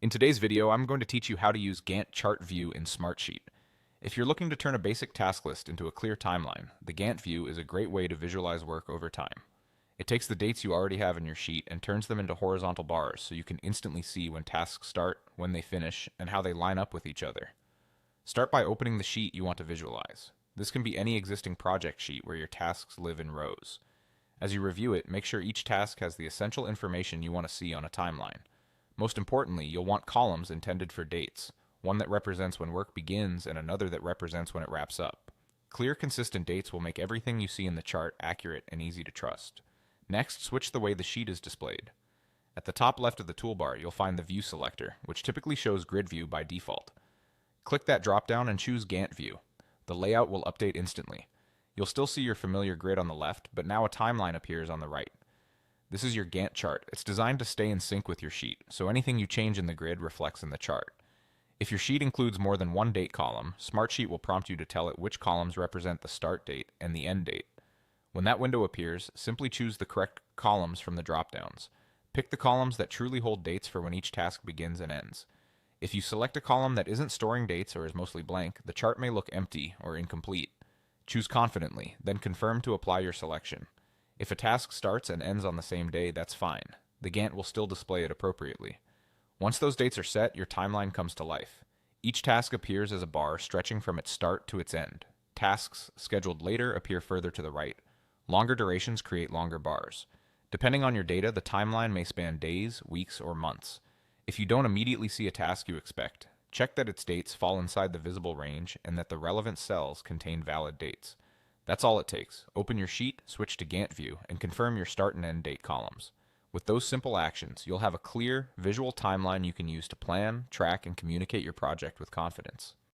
In today's video, I'm going to teach you how to use Gantt chart view in Smartsheet. If you're looking to turn a basic task list into a clear timeline, the Gantt view is a great way to visualize work over time. It takes the dates you already have in your sheet and turns them into horizontal bars so you can instantly see when tasks start, when they finish, and how they line up with each other. Start by opening the sheet you want to visualize. This can be any existing project sheet where your tasks live in rows. As you review it, make sure each task has the essential information you want to see on a timeline. Most importantly, you'll want columns intended for dates, one that represents when work begins and another that represents when it wraps up. Clear, consistent dates will make everything you see in the chart accurate and easy to trust. Next, switch the way the sheet is displayed. At the top left of the toolbar, you'll find the View selector, which typically shows Grid View by default. Click that dropdown and choose Gantt View. The layout will update instantly. You'll still see your familiar grid on the left, but now a timeline appears on the right. This is your Gantt chart. It's designed to stay in sync with your sheet, so anything you change in the grid reflects in the chart. If your sheet includes more than one date column, Smartsheet will prompt you to tell it which columns represent the start date and the end date. When that window appears, simply choose the correct columns from the dropdowns. Pick the columns that truly hold dates for when each task begins and ends. If you select a column that isn't storing dates or is mostly blank, the chart may look empty or incomplete. Choose confidently, then confirm to apply your selection. If a task starts and ends on the same day, that's fine. The Gantt will still display it appropriately. Once those dates are set, your timeline comes to life. Each task appears as a bar stretching from its start to its end. Tasks scheduled later appear further to the right. Longer durations create longer bars. Depending on your data, the timeline may span days, weeks, or months. If you don't immediately see a task you expect, check that its dates fall inside the visible range and that the relevant cells contain valid dates. That's all it takes. Open your sheet, switch to Gantt view, and confirm your start and end date columns. With those simple actions, you'll have a clear, visual timeline you can use to plan, track, and communicate your project with confidence.